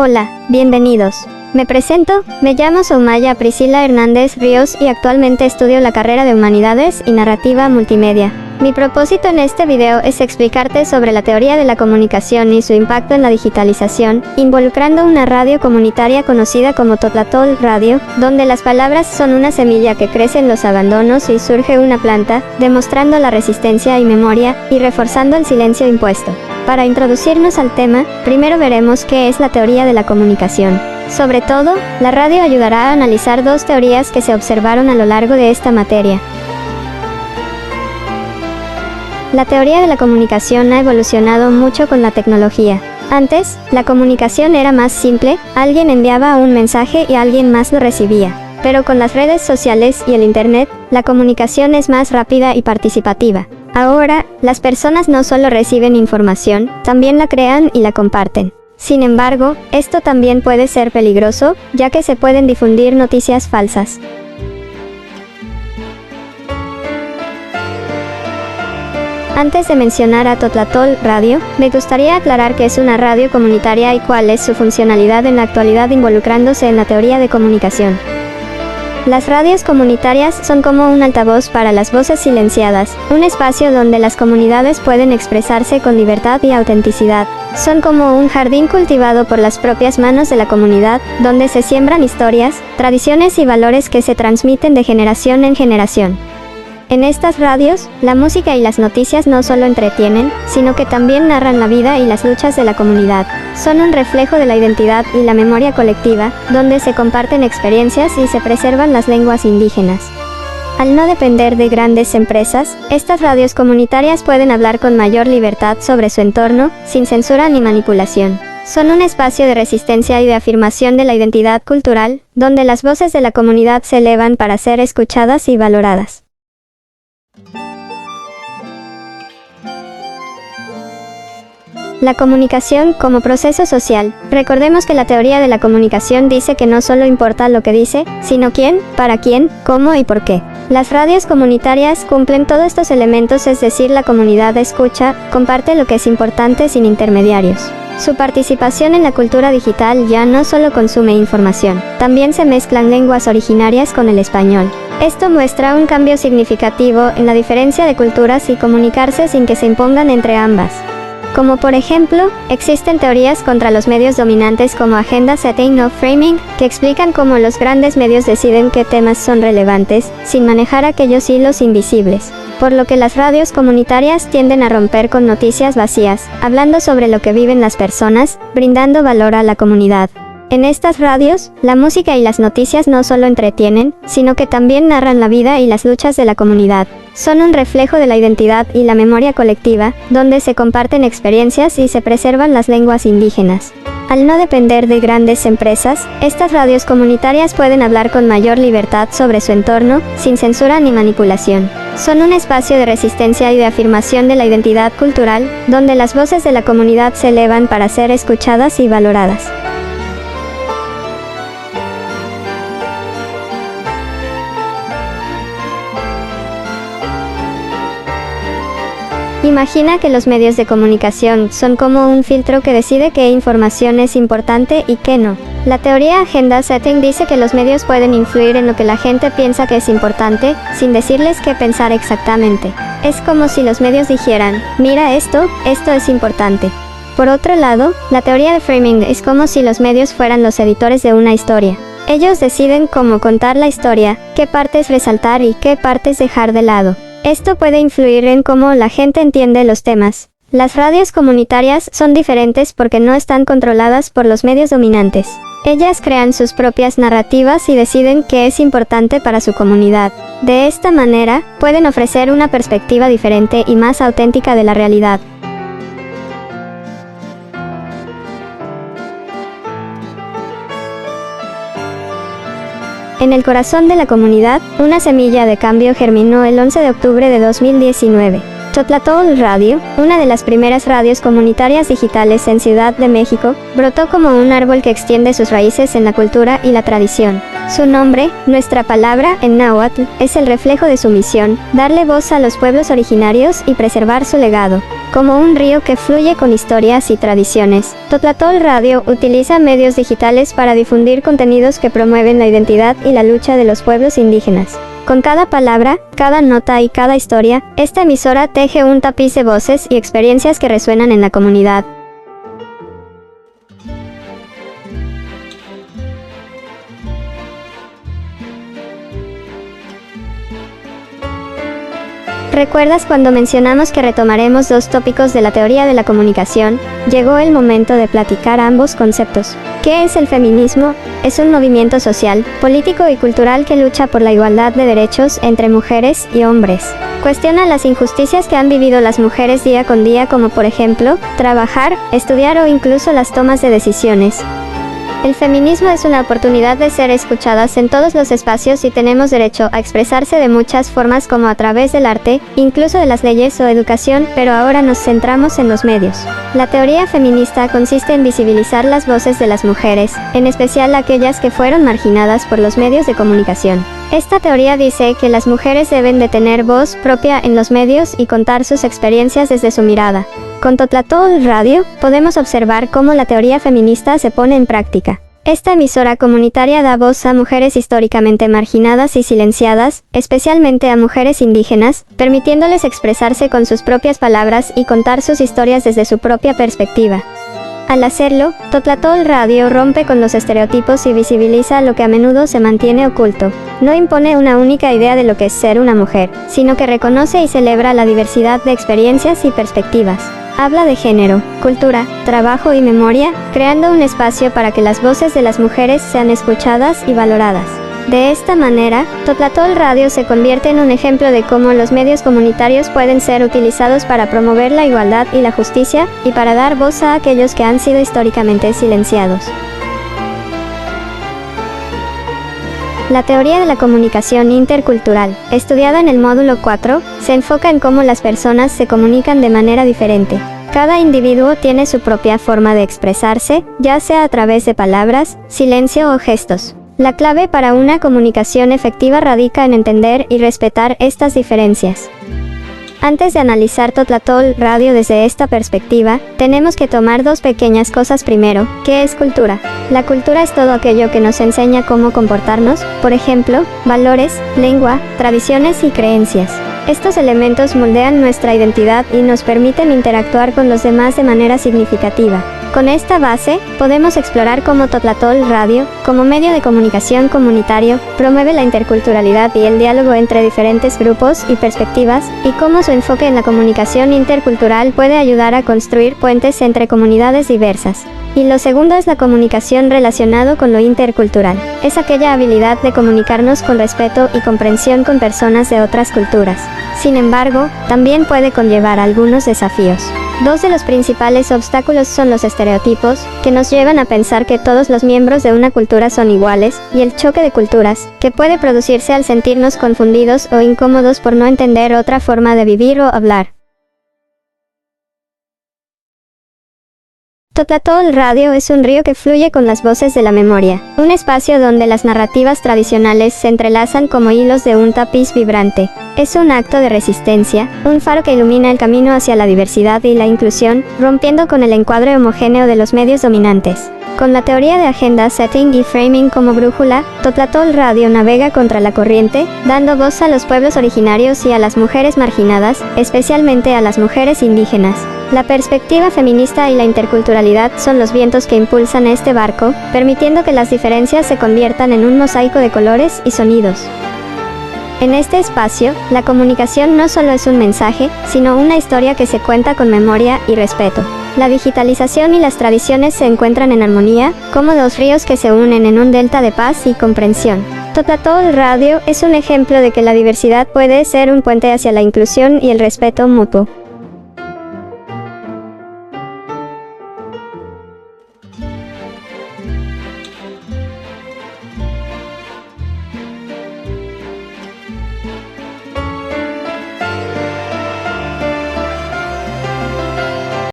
Hola, bienvenidos. Me presento, me llamo Soumaya Priscila Hernández Ríos y actualmente estudio la carrera de Humanidades y Narrativa Multimedia. Mi propósito en este video es explicarte sobre la teoría de la comunicación y su impacto en la digitalización, involucrando una radio comunitaria conocida como Totlatol Radio, donde las palabras son una semilla que crece en los abandonos y surge una planta, demostrando la resistencia y memoria, y reforzando el silencio impuesto. Para introducirnos al tema, primero veremos qué es la teoría de la comunicación. Sobre todo, la radio ayudará a analizar dos teorías que se observaron a lo largo de esta materia. La teoría de la comunicación ha evolucionado mucho con la tecnología. Antes, la comunicación era más simple, alguien enviaba un mensaje y alguien más lo recibía. Pero con las redes sociales y el Internet, la comunicación es más rápida y participativa. Ahora, las personas no solo reciben información, también la crean y la comparten. Sin embargo, esto también puede ser peligroso, ya que se pueden difundir noticias falsas. Antes de mencionar a Totlatol Radio, me gustaría aclarar qué es una radio comunitaria y cuál es su funcionalidad en la actualidad involucrándose en la teoría de comunicación. Las radios comunitarias son como un altavoz para las voces silenciadas, un espacio donde las comunidades pueden expresarse con libertad y autenticidad. Son como un jardín cultivado por las propias manos de la comunidad, donde se siembran historias, tradiciones y valores que se transmiten de generación en generación. En estas radios, la música y las noticias no solo entretienen, sino que también narran la vida y las luchas de la comunidad. Son un reflejo de la identidad y la memoria colectiva, donde se comparten experiencias y se preservan las lenguas indígenas. Al no depender de grandes empresas, estas radios comunitarias pueden hablar con mayor libertad sobre su entorno, sin censura ni manipulación. Son un espacio de resistencia y de afirmación de la identidad cultural, donde las voces de la comunidad se elevan para ser escuchadas y valoradas. La comunicación como proceso social. Recordemos que la teoría de la comunicación dice que no solo importa lo que dice, sino quién, para quién, cómo y por qué. Las radios comunitarias cumplen todos estos elementos, es decir, la comunidad escucha, comparte lo que es importante sin intermediarios. Su participación en la cultura digital ya no solo consume información, también se mezclan lenguas originarias con el español. Esto muestra un cambio significativo en la diferencia de culturas y comunicarse sin que se impongan entre ambas. Como por ejemplo, existen teorías contra los medios dominantes como agenda setting o framing, que explican cómo los grandes medios deciden qué temas son relevantes, sin manejar aquellos hilos invisibles. Por lo que las radios comunitarias tienden a romper con noticias vacías, hablando sobre lo que viven las personas, brindando valor a la comunidad. En estas radios, la música y las noticias no solo entretienen, sino que también narran la vida y las luchas de la comunidad. Son un reflejo de la identidad y la memoria colectiva, donde se comparten experiencias y se preservan las lenguas indígenas. Al no depender de grandes empresas, estas radios comunitarias pueden hablar con mayor libertad sobre su entorno, sin censura ni manipulación. Son un espacio de resistencia y de afirmación de la identidad cultural, donde las voces de la comunidad se elevan para ser escuchadas y valoradas. Imagina que los medios de comunicación son como un filtro que decide qué información es importante y qué no. La teoría Agenda Setting dice que los medios pueden influir en lo que la gente piensa que es importante, sin decirles qué pensar exactamente. Es como si los medios dijeran, mira esto es importante. Por otro lado, la teoría de framing es como si los medios fueran los editores de una historia. Ellos deciden cómo contar la historia, qué partes resaltar y qué partes dejar de lado. Esto puede influir en cómo la gente entiende los temas. Las radios comunitarias son diferentes porque no están controladas por los medios dominantes. Ellas crean sus propias narrativas y deciden qué es importante para su comunidad. De esta manera, pueden ofrecer una perspectiva diferente y más auténtica de la realidad. En el corazón de la comunidad, una semilla de cambio germinó el 11 de octubre de 2019. Totlatol Radio, una de las primeras radios comunitarias digitales en Ciudad de México, brotó como un árbol que extiende sus raíces en la cultura y la tradición. Su nombre, nuestra palabra en náhuatl, es el reflejo de su misión, darle voz a los pueblos originarios y preservar su legado. como un río que fluye con historias y tradiciones. Totlatol Radio utiliza medios digitales para difundir contenidos que promueven la identidad y la lucha de los pueblos indígenas. Con cada palabra, cada nota y cada historia, esta emisora teje un tapiz de voces y experiencias que resuenan en la comunidad. ¿Recuerdas cuando mencionamos que retomaremos dos tópicos de la teoría de la comunicación? Llegó el momento de platicar ambos conceptos. ¿Qué es el feminismo? Es un movimiento social, político y cultural que lucha por la igualdad de derechos entre mujeres y hombres. Cuestiona las injusticias que han vivido las mujeres día con día, como por ejemplo, trabajar, estudiar o incluso las tomas de decisiones. El feminismo es una oportunidad de ser escuchadas en todos los espacios y tenemos derecho a expresarse de muchas formas, como a través del arte, incluso de las leyes o educación, pero ahora nos centramos en los medios. La teoría feminista consiste en visibilizar las voces de las mujeres, en especial aquellas que fueron marginadas por los medios de comunicación. Esta teoría dice que las mujeres deben de tener voz propia en los medios y contar sus experiencias desde su mirada. Con Totlatol Radio, podemos observar cómo la teoría feminista se pone en práctica. Esta emisora comunitaria da voz a mujeres históricamente marginadas y silenciadas, especialmente a mujeres indígenas, permitiéndoles expresarse con sus propias palabras y contar sus historias desde su propia perspectiva. Al hacerlo, Totlatol Radio rompe con los estereotipos y visibiliza lo que a menudo se mantiene oculto. No impone una única idea de lo que es ser una mujer, sino que reconoce y celebra la diversidad de experiencias y perspectivas. Habla de género, cultura, trabajo y memoria, creando un espacio para que las voces de las mujeres sean escuchadas y valoradas. De esta manera, Totlatol Radio se convierte en un ejemplo de cómo los medios comunitarios pueden ser utilizados para promover la igualdad y la justicia, y para dar voz a aquellos que han sido históricamente silenciados. La teoría de la comunicación intercultural, estudiada en el módulo 4, se enfoca en cómo las personas se comunican de manera diferente. Cada individuo tiene su propia forma de expresarse, ya sea a través de palabras, silencio o gestos. La clave para una comunicación efectiva radica en entender y respetar estas diferencias. Antes de analizar Totlatol Radio desde esta perspectiva, tenemos que tomar dos pequeñas cosas primero. ¿Qué es cultura? La cultura es todo aquello que nos enseña cómo comportarnos, por ejemplo, valores, lengua, tradiciones y creencias. Estos elementos moldean nuestra identidad y nos permiten interactuar con los demás de manera significativa. Con esta base, podemos explorar cómo Totlatol Radio, como medio de comunicación comunitario, promueve la interculturalidad y el diálogo entre diferentes grupos y perspectivas, y cómo su enfoque en la comunicación intercultural puede ayudar a construir puentes entre comunidades diversas. Y lo segundo es la comunicación relacionado con lo intercultural. Es aquella habilidad de comunicarnos con respeto y comprensión con personas de otras culturas. Sin embargo, también puede conllevar algunos desafíos. Dos de los principales obstáculos son los estereotipos, que nos llevan a pensar que todos los miembros de una cultura son iguales, y el choque de culturas, que puede producirse al sentirnos confundidos o incómodos por no entender otra forma de vivir o hablar. Totlatol Radio es un río que fluye con las voces de la memoria, un espacio donde las narrativas tradicionales se entrelazan como hilos de un tapiz vibrante. Es un acto de resistencia, un faro que ilumina el camino hacia la diversidad y la inclusión, rompiendo con el encuadre homogéneo de los medios dominantes. Con la teoría de agenda setting y framing como brújula, Totlatol Radio navega contra la corriente, dando voz a los pueblos originarios y a las mujeres marginadas, especialmente a las mujeres indígenas. La perspectiva feminista y la interculturalidad son los vientos que impulsan este barco, permitiendo que las diferencias se conviertan en un mosaico de colores y sonidos. En este espacio, la comunicación no solo es un mensaje, sino una historia que se cuenta con memoria y respeto. La digitalización y las tradiciones se encuentran en armonía, como dos ríos que se unen en un delta de paz y comprensión. Totlatol Radio es un ejemplo de que la diversidad puede ser un puente hacia la inclusión y el respeto mutuo.